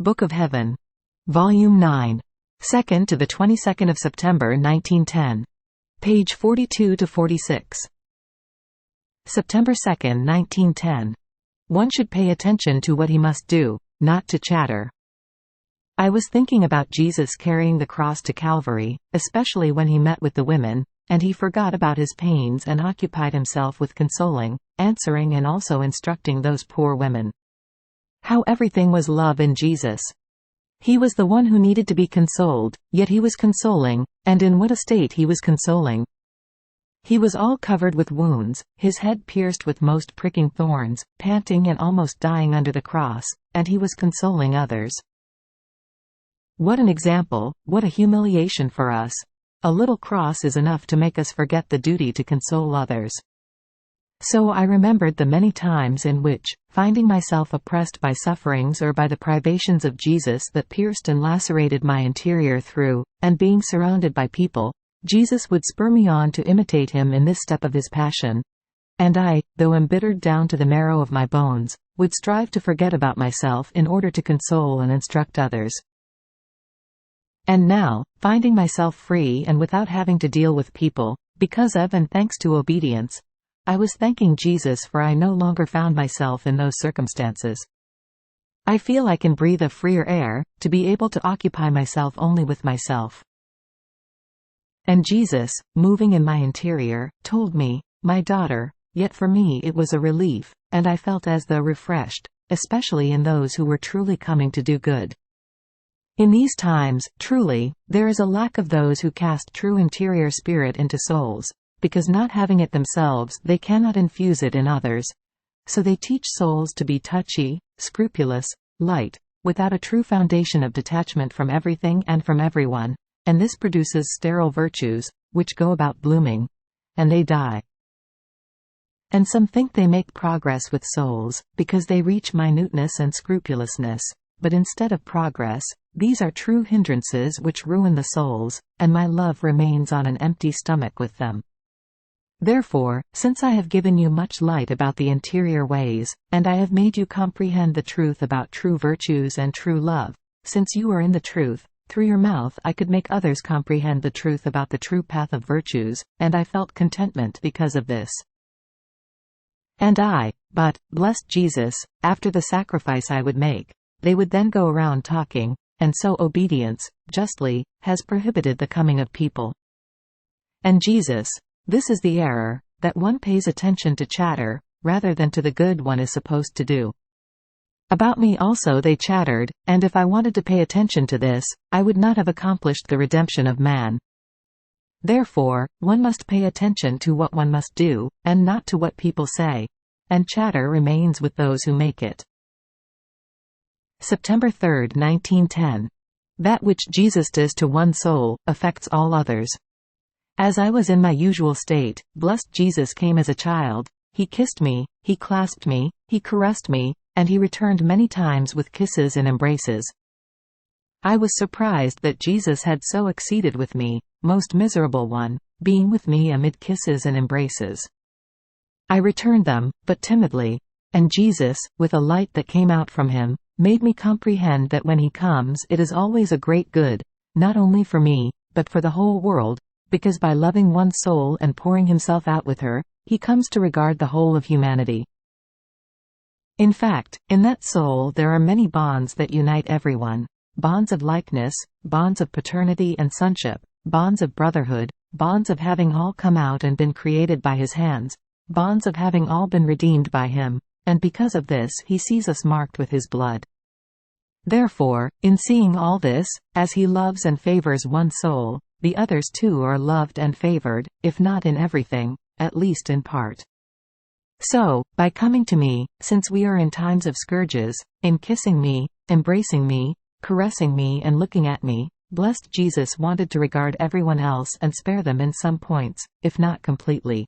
Book of Heaven. Volume 9. 2nd to the 22nd of September 1910. Page 42 to 46. September 2, 1910. One should pay attention to what he must do, not to chatter. I was thinking about Jesus carrying the cross to Calvary, especially when he met with the women, and he forgot about his pains and occupied himself with consoling, answering and also instructing those poor women. How everything was love in Jesus. He was the one who needed to be consoled, yet he was consoling, and in what a state he was consoling. He was all covered with wounds, his head pierced with most pricking thorns, panting and almost dying under the cross, and he was consoling others. What an example, what a humiliation for us! A little cross is enough to make us forget the duty to console others. So I remembered the many times in which, finding myself oppressed by sufferings or by the privations of Jesus that pierced and lacerated my interior through, and being surrounded by people, Jesus would spur me on to imitate him in this step of his passion. And I, though embittered down to the marrow of my bones, would strive to forget about myself in order to console and instruct others. And now, finding myself free and without having to deal with people, because of and thanks to obedience, I was thanking Jesus, for I no longer found myself in those circumstances. I feel I can breathe a freer air, to be able to occupy myself only with myself. And Jesus, moving in my interior, told me, "My daughter," yet for me it was a relief, and I felt as though refreshed, especially in those who were truly coming to do good. In these times, truly, there is a lack of those who cast true interior spirit into souls, because not having it themselves they cannot infuse it in others. So they teach souls to be touchy, scrupulous, light, without a true foundation of detachment from everything and from everyone, and this produces sterile virtues, which go about blooming, and they die. And some think they make progress with souls, because they reach minuteness and scrupulousness, but instead of progress, these are true hindrances which ruin the souls, and my love remains on an empty stomach with them. Therefore, since I have given you much light about the interior ways, and I have made you comprehend the truth about true virtues and true love, since you are in the truth, through your mouth I could make others comprehend the truth about the true path of virtues, and I felt contentment because of this. But, blessed Jesus, after the sacrifice I would make, they would then go around talking, and so obedience, justly, has prohibited the coming of people. And Jesus, this is the error, that one pays attention to chatter, rather than to the good one is supposed to do. About me also they chattered, and if I wanted to pay attention to this, I would not have accomplished the redemption of man. Therefore, one must pay attention to what one must do, and not to what people say, and chatter remains with those who make it. September 3, 1910. That which Jesus does to one soul, affects all others. As I was in my usual state, blessed Jesus came as a child, he kissed me, he clasped me, he caressed me, and he returned many times with kisses and embraces. I was surprised that Jesus had so exceeded with me, most miserable one, being with me amid kisses and embraces. I returned them, but timidly, and Jesus, with a light that came out from him, made me comprehend that when he comes it is always a great good, not only for me, but for the whole world, because by loving one soul and pouring himself out with her, he comes to regard the whole of humanity. In fact, in that soul there are many bonds that unite everyone, bonds of likeness, bonds of paternity and sonship, bonds of brotherhood, bonds of having all come out and been created by his hands, bonds of having all been redeemed by him, and because of this he sees us marked with his blood. Therefore, in seeing all this, as he loves and favors one soul, the others too are loved and favored, if not in everything, at least in part. So, by coming to me, since we are in times of scourges, in kissing me, embracing me, caressing me and looking at me, blessed Jesus wanted to regard everyone else and spare them in some points, if not completely.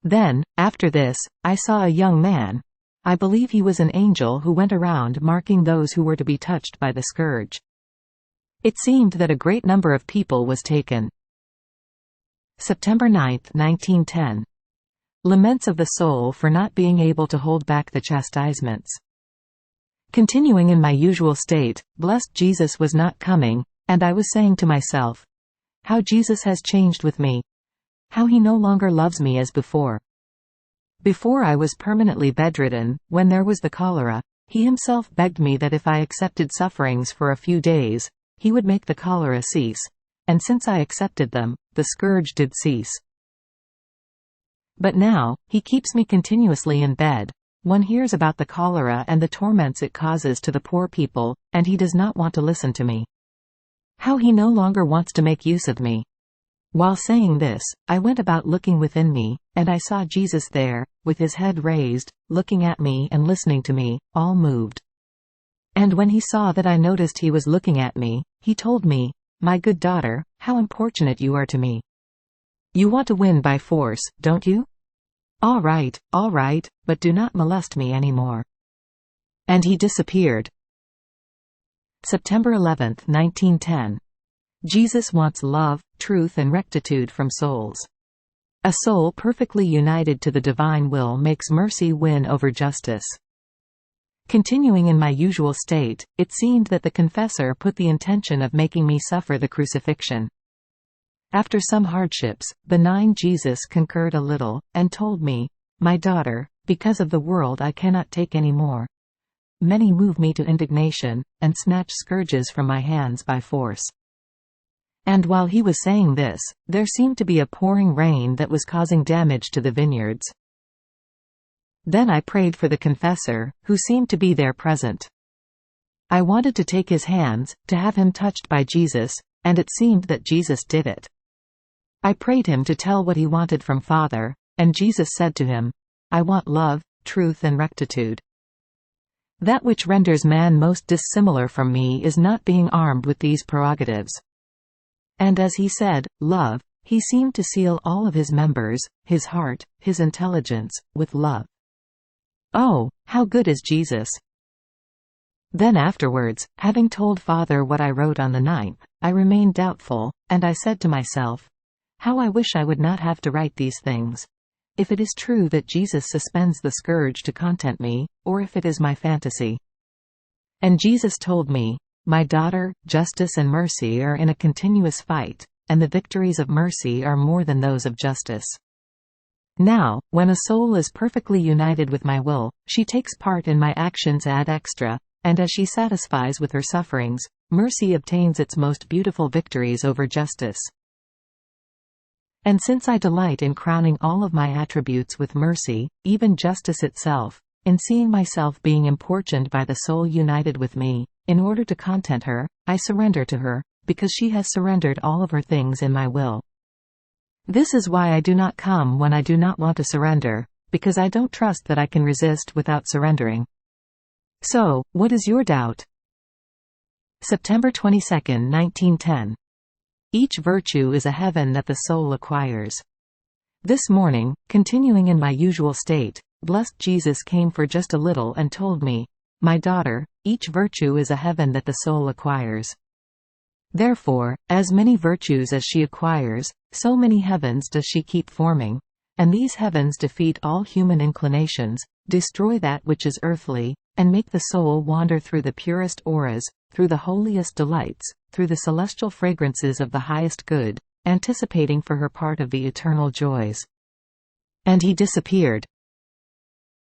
Then, after this, I saw a young man. I believe he was an angel who went around marking those who were to be touched by the scourge. It seemed that a great number of people was taken. September 9, 1910. Laments of the soul for not being able to hold back the chastisements. Continuing in my usual state, blessed Jesus was not coming, and I was saying to myself, how Jesus has changed with me. How he no longer loves me as before. Before I was permanently bedridden, when there was the cholera, he himself begged me that if I accepted sufferings for a few days, he would make the cholera cease, and since I accepted them, the scourge did cease. But now, he keeps me continuously in bed. One hears about the cholera and the torments it causes to the poor people, and he does not want to listen to me. How he no longer wants to make use of me. While saying this, I went about looking within me, and I saw Jesus there, with his head raised, looking at me and listening to me, all moved. And when he saw that I noticed he was looking at me, he told me, "My good daughter, how importunate you are to me. You want to win by force, don't you? All right, but do not molest me any more." And he disappeared. September 11, 1910. Jesus wants love, truth and rectitude from souls. A soul perfectly united to the divine will makes mercy win over justice. Continuing in my usual state, it seemed that the confessor put the intention of making me suffer the crucifixion. After some hardships, benign Jesus concurred a little, and told me, "My daughter, because of the world I cannot take any more. Many move me to indignation, and snatch scourges from my hands by force." And while he was saying this, there seemed to be a pouring rain that was causing damage to the vineyards. Then I prayed for the confessor, who seemed to be there present. I wanted to take his hands, to have him touched by Jesus, and it seemed that Jesus did it. I prayed him to tell what he wanted from Father, and Jesus said to him, "I want love, truth and rectitude." That which renders man most dissimilar from me is not being armed with these prerogatives. And as he said, love, he seemed to seal all of his members, his heart, his intelligence, with love. Oh, how good is Jesus! Then afterwards, having told Father what I wrote on the 9th, I remained doubtful, and I said to myself, how I wish I would not have to write these things. If it is true that Jesus suspends the scourge to content me, or if it is my fantasy. And Jesus told me, "My daughter, justice and mercy are in a continuous fight, and the victories of mercy are more than those of justice." Now, when a soul is perfectly united with my will, she takes part in my actions ad extra, and as she satisfies with her sufferings, mercy obtains its most beautiful victories over justice. And since I delight in crowning all of my attributes with mercy, even justice itself, in seeing myself being importuned by the soul united with me, in order to content her, I surrender to her, because she has surrendered all of her things in my will. This is why I do not come when I do not want to surrender, because I don't trust that I can resist without surrendering. So, what is your doubt? September 22, 1910. Each virtue is a heaven that the soul acquires. This morning, continuing in my usual state, blessed Jesus came for just a little and told me, "My daughter, each virtue is a heaven that the soul acquires." Therefore, as many virtues as she acquires, so many heavens does she keep forming, and these heavens defeat all human inclinations, destroy that which is earthly, and make the soul wander through the purest auras, through the holiest delights, through the celestial fragrances of the highest good, anticipating for her part of the eternal joys. And he disappeared.